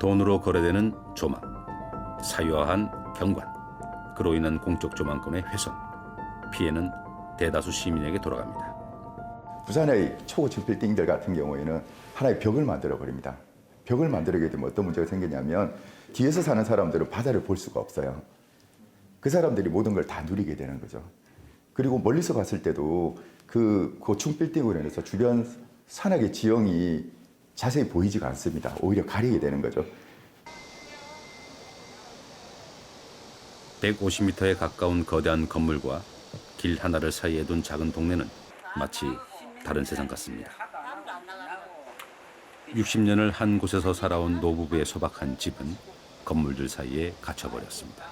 돈으로 거래되는 조망, 사유화한 경관, 그로 인한 공적 조망권의 훼손, 피해는 대다수 시민에게 돌아갑니다. 부산의 초고층 빌딩들 같은 경우에는 하나의 벽을 만들어 버립니다. 벽을 만들게 되면 어떤 문제가 생기냐면 뒤에서 사는 사람들은 바다를 볼 수가 없어요. 그 사람들이 모든 걸 다 누리게 되는 거죠. 그리고 멀리서 봤을 때도 그 고층 빌딩으로 인해서 주변 산악의 지형이 자세히 보이지가 않습니다. 오히려 가리게 되는 거죠. 150m에 가까운 거대한 건물과 길 하나를 사이에 둔 작은 동네는 마치 다른 세상 같습니다. 60년을 한 곳에서 살아온 노부부의 소박한 집은 건물들 사이에 갇혀버렸습니다.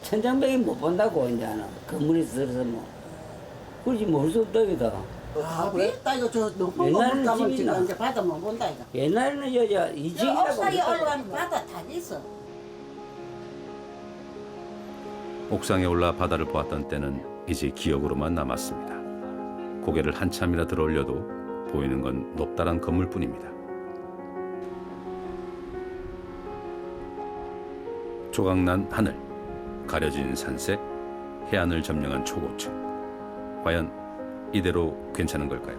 천장벽이 못 본다고 이제는 건물이 들어서 뭐 그러지 모를 수 없다 이다. 아, 그랬다 이거 저 높은 거 옛날에는 못 가면 집이나. 지금 이제 바다 못 본다 이거. 옛날에는 여자 저 이층이라고 옥상에 올라가면 바다 다 있어. 옥상에 올라 바다를 보았던 때는 이제 기억으로만 남았습니다. 고개를 한참이나 들어 올려도 보이는 건 높다란 건물뿐입니다. 조각난 하늘, 가려진 산색, 해안을 점령한 초고층. 과연 이대로 괜찮은 걸까요?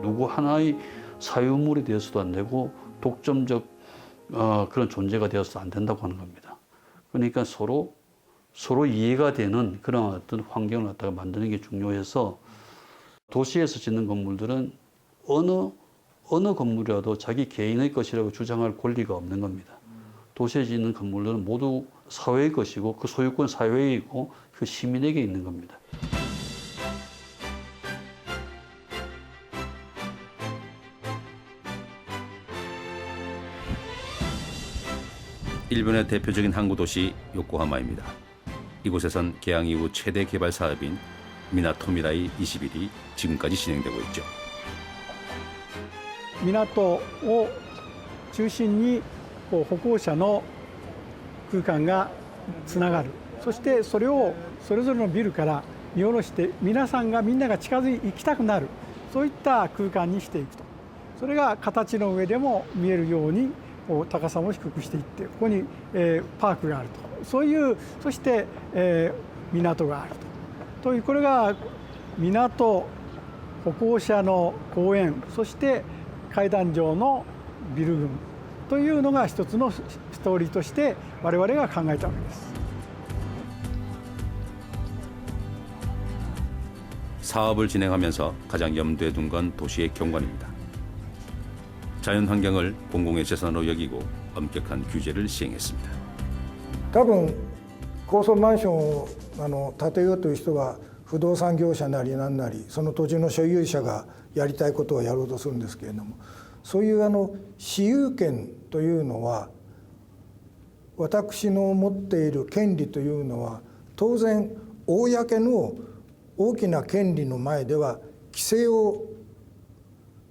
누구 하나의 사유물이 되어서도 안 되고 독점적 그런 존재가 되어서도 안 된다고 하는 겁니다. 그러니까 서로 이해가 되는 그런 어떤 환경을 갖다가 만드는 게 중요해서 도시에서 짓는 건물들은 어느 건물이라도 자기 개인의 것이라고 주장할 권리가 없는 겁니다. 도시에 짓는 건물들은 모두 사회의 것이고 그 소유권 사회에 있고 그 시민에게 있는 겁니다. 일본의 대표적인 항구 도시 요코하마입니다. 이곳에선 개항 이후 최대 개발 사업인 미나토미라이 21이 지금까지 진행되고 있죠. 港を中心に歩行者の空間がつながる、そしてそれをそれぞれのビルから見下ろしてみんなが近づいて行きたくなる、そういった空間にしていくと。それが形の上でも見えるように高さも低くしていって、ここにパークがあると、そういうそして港があるという、これが港、歩行者の公園、そして階段状のビル群というのが一つのストーリーとして我々が考えたわけです。 사업을 진행하면서 가장 염두에 둔 건 도시의 경관입니다. 자연 환경을 공공의 재산으로 여기고 엄격한 규제를 시행했습니다. 多分高層マンションを建てようという人は不動産業者なりなんなりその土地の所有者がやりたいことをやろうとするんですけれども、そういう私有権というのは私の持っている権利というのは当然公の大きな権利の前では規制を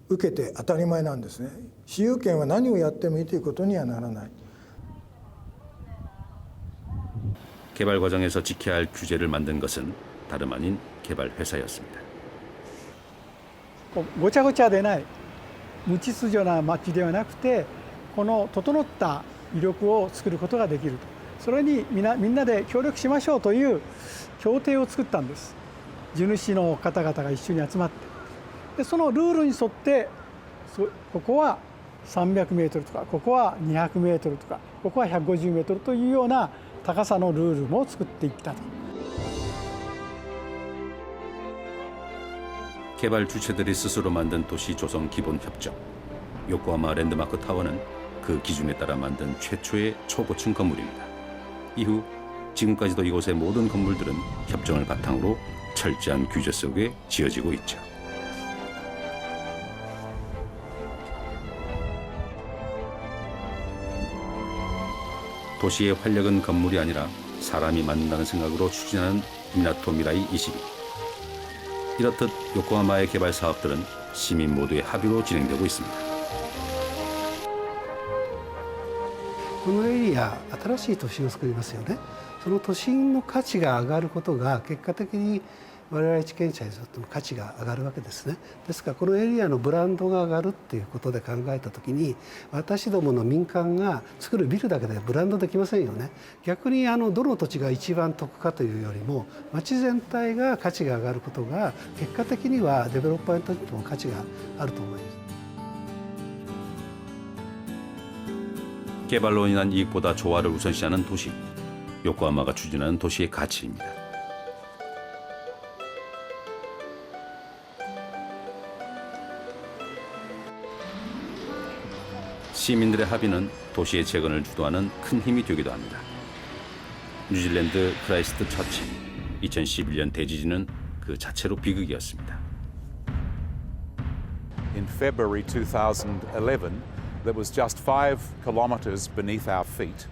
受けて当たり前なんですね。私有権は何をやってもいいということにはならない。 개발 과정에서 지켜야 할 규제를 만든 것은 다름 아닌 개발 회사였습니다. ごちゃごちゃでない無秩序な街ではなくて、この整った魅力を作ることができると、それにみんなで協力しましょうという協定を作ったんです。地主の方々が一緒に集まって、でそのルールに沿ってここは300メートルとかここは200メートルとかここは150メートルというような高さのルールも作っていったと。 개발 주체들이 스스로 만든 도시 조성 기본 협정. 요코하마 랜드마크 타워는 그 기준에 따라 만든 최초의 초고층 건물입니다. 이후 지금까지도 이곳의 모든 건물들은 협정을 바탕으로 철저한 규제 속에 지어지고 있죠. 도시의 활력은 건물이 아니라 사람이 만든다는 생각으로 추진하는 미나토미라이 22. 이렇듯 요코하마의 개발 사업들은 시민 모두의 합의로 진행되고 있습니다. このエリア、新しい都心を作りますよね。その都心の価値が上がることが結果的に我々地権者にとっても価値が上がるわけですね。ですからこのエリアのブランドが上がるっていうことで考えた時に、私どもの民間が作るビルだけでブランドできませんよね。逆にどの土地が一番得かというよりも、町全体が価値が上がることが結果的にはデベロッパーにとっても価値があると思います。 개발로 인한 이익보다 조화를 우선시하는 도시, 요코하마가 추진하는 도시의 가치입니다. 시민들의 합의는 도시의 재건을 주도하는 큰 힘이 되기도 합니다. 뉴질랜드 크라이스트 처치, 2011년 대지진은 그 자체로 비극이었습니다. In February 2011, that was just 5 kilometres beneath our feet.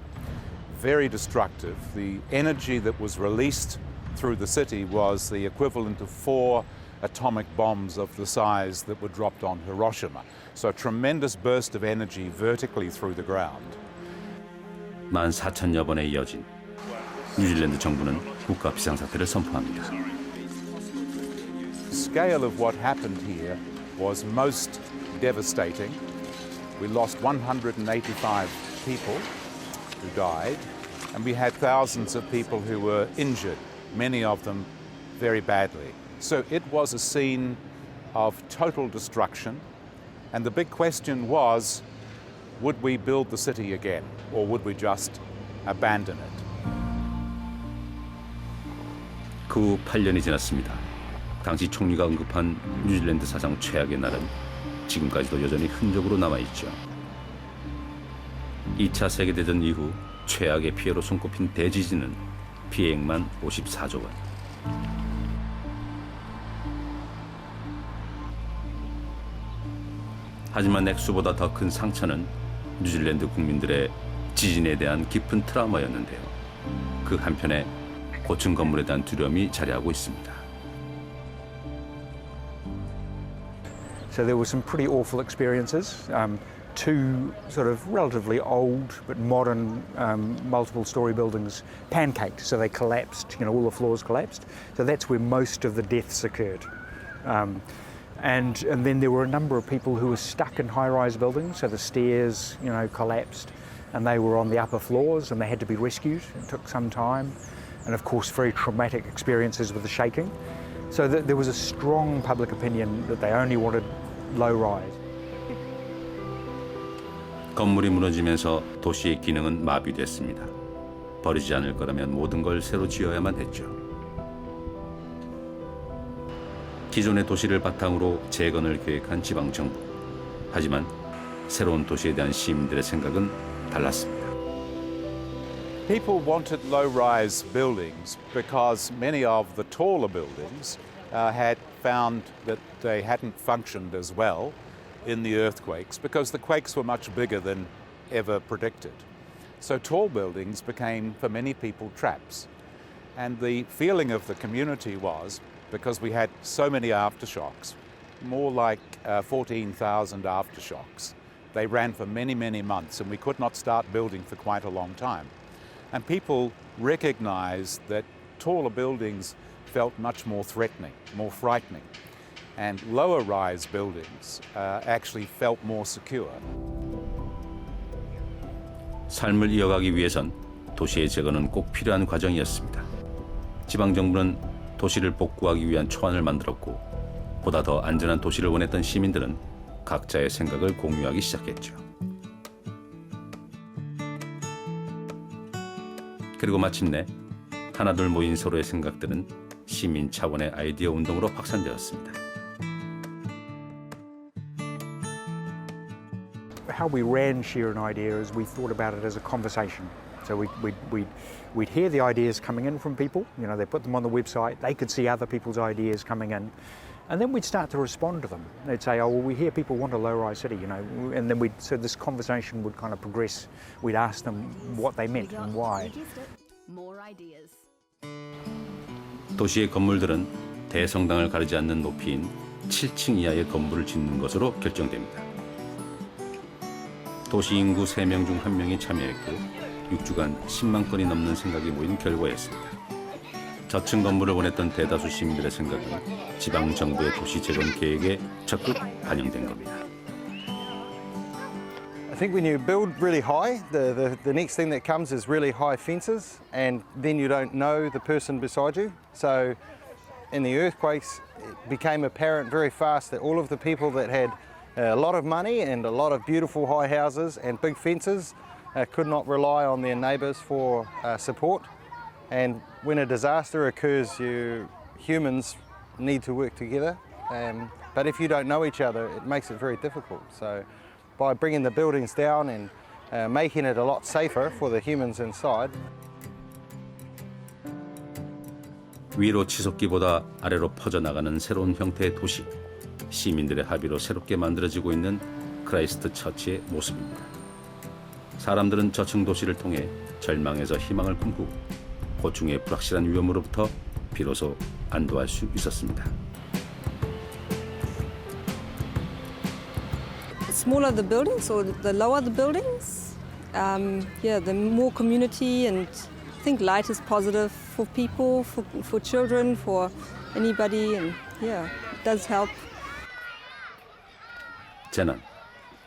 Very destructive. The energy that was released through the city was the equivalent of 4 atomic bombs of the size that were dropped on Hiroshima. So a tremendous burst of energy vertically through the ground. 14,000여 번의 이어진 뉴질랜드 정부는 국가 비상사태를 선포합니다. The scale of what happened here was most devastating. We lost 185 people who died, and we had thousands of people who were injured, many of them very badly. So it was a scene of total destruction, and the big question was, would we build the city again, or would we just abandon it? 그 후 8년이 지났습니다. 당시 총리가 언급한 뉴질랜드 사상 최악의 날은 지금까지도 여전히 흔적으로 남아있죠. 2차 세계대전 이후 최악의 피해로 손꼽힌 대지진은 피해액만 54조 원. 하지만 액수보다 더 큰 상처는 뉴질랜드 국민들의 지진에 대한 깊은 트라우마였는데요. 그 한편에 고층 건물에 대한 두려움이 자리하고 있습니다. So there were some pretty awful experiences. Two sort of relatively old but modern multiple story buildings pancaked, so they collapsed, all the floors collapsed. So that's where most of the deaths occurred. And then there were a number of people who were stuck in high-rise buildings, so the stairs, collapsed, and they were on the upper floors and they had to be rescued. It took some time. And of course, very traumatic experiences with the shaking. So there was a strong public opinion that they only wanted low-rise. 건물이 무너지면서 도시의 기능은 마비됐습니다. 버리지 않을 거라면 모든 걸 새로 지어야만 했죠. 기존의 도시를 바탕으로 재건을 계획한 지방정부. 하지만 새로운 도시에 대한 시민들의 생각은 달랐습니다. People wanted low-rise buildings because many of the taller buildings had found that they hadn't functioned as well in the earthquakes because the quakes were much bigger than ever predicted. So tall buildings became, for many people, traps. And the feeling of the community was, because we had so many aftershocks, more like 14,000 aftershocks, they ran for many, many months and we could not start building for quite a long time. And people recognized that taller buildings felt much more threatening, more frightening. And lower-rise buildings actually felt more secure. 삶을 이어가기 위해선 도시의 재건은 꼭 필요한 과정이었습니다. 지방정부는 도시를 복구하기 위한 초안을 만들었고 보다 더 안전한 도시를 원했던 시민들은 각자의 생각을 공유하기 시작했죠. 그리고 마침내 하나둘 모인 서로의 생각들은 시민 차원의 아이디어 운동으로 확산되었습니다. How we ran Share an Idea is we thought about it as a conversation. So we'd hear the ideas coming in from people, they put them on the website, they could see other people's ideas coming in, and then we'd start to respond to them. They'd say, oh, well, we hear people want a low-rise city, and then so this conversation would kind of progress. We'd ask them what they meant and why. 도시의 건물들은 대성당을 가리지 않는 높이인 7층 이하의 건물을 짓는 것으로 결정됩니다. 도시 인구 3명 중 1명이 참여했고 6주간 10만 건이 넘는 생각이 모인 결과였습니다. 저층 건물을 원했던 대다수 시민들의 생각은 지방 정부의 도시 재건 계획에 적극 반영된 겁니다. I think when you build really high, the next thing that comes is really high fences, and then you don't know the person beside you. So in the earthquakes, it became apparent very fast that all of the people that had a lot of money and a lot of beautiful high houses and big fences could not rely on their neighbours for support. And when a disaster occurs, humans need to work together. But if you don't know each other, it makes it very difficult. So by bringing the buildings down and making it a lot safer for the humans inside. 위로 치솟기보다 아래로 퍼져나가는 새로운 형태의 도시, 시민들의 합의로 새롭게 만들어지고 있는 크라이스트 처치의 모습입니다. 사람들은 저층 도시를 통해 절망에서 희망을 꿈꾸고 고충의 불확실한 위험으로부터 비로소 안도할 수 있었습니다. The smaller the buildings or the lower the buildings, the more community, and I think light is positive for people, for children, for anybody, and it does help. 재난,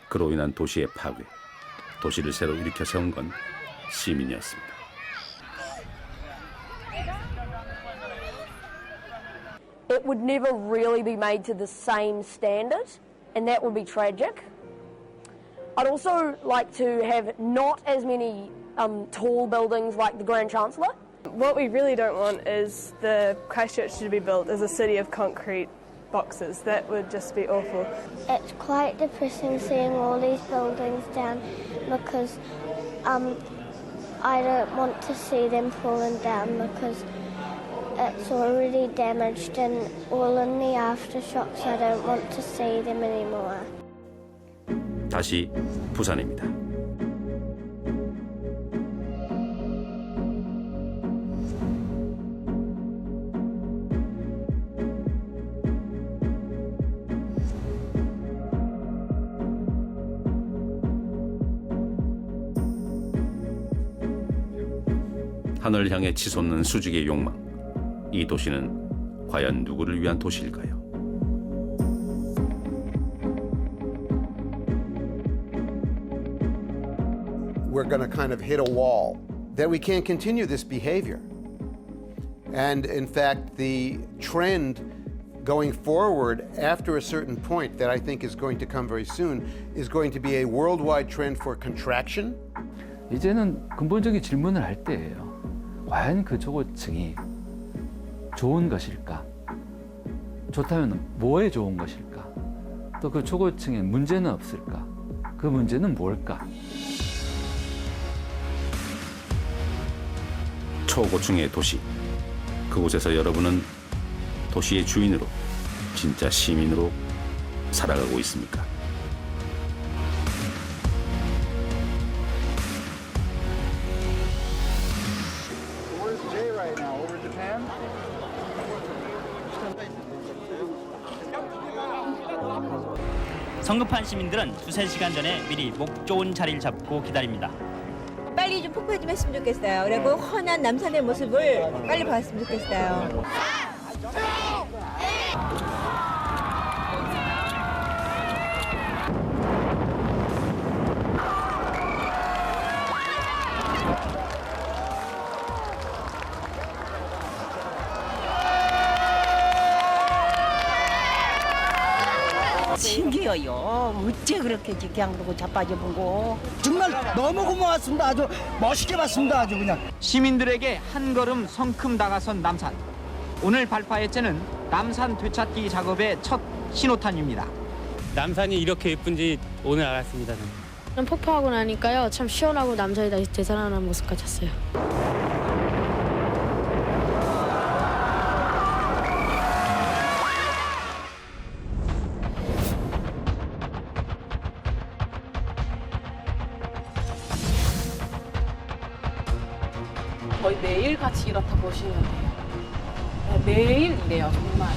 그로 인한 도시의 파괴, 도시를 새로 일으켜 세운 건 시민이었습니다. It would never really be made to the same standard, and that would be tragic. I'd also like to have not as many tall buildings like the Grand Chancellor. What we really don't want is the Christchurch to be built as a city of concrete boxes. That would just be awful. It's quite depressing seeing all these buildings down because I don't want to see them falling down because it's already damaged and all in the aftershocks. I don't want to see them anymore. 다시 부산입니다. 하늘 향해 치솟는 수직의 욕망. 이 도시는 과연 누구를 위한 도시일까요? We're going to kind of hit a wall, that we can't continue this behavior. And in fact, the trend going forward after a certain point that I think is going to come very soon is going to be a worldwide trend for contraction. 이제는 근본적인 질문을 할 때예요. 과연 그 초고층이 좋은 것일까? 좋다면 뭐에 좋은 것일까? 또 그 초고층에 문제는 없을까? 그 문제는 뭘까? 초고층의 도시, 그곳에서 여러분은 도시의 주인으로, 진짜 시민으로 살아가고 있습니까? 성급한 시민들은 두세 시간 전에 미리 목 좋은 자리를 잡고 기다립니다. 빨리 좀 폭발 좀 했으면 좋겠어요. 그리고 헌한 남산의 모습을 빨리 봤으면 좋겠어요. 신기해요. 어째 그렇게 그냥 그러고 자빠져 보고. 정말 너무 고마웠습니다. 아주 멋있게 봤습니다. 아주 그냥. 시민들에게 한 걸음 성큼 다가선 남산. 오늘 발파의 째는 남산 되찾기 작업의 첫 신호탄입니다. 남산이 이렇게 예쁜지 오늘 알았습니다. 저는 폭파하고 나니까요. 참 시원하고 남산이 다시 되살아나는 모습 같았어요. 거의 매일 같이 이렇다 보시면 돼요. 매일 이래요, 정말.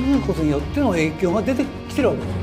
すごいことによっての影響が出てきて 10km.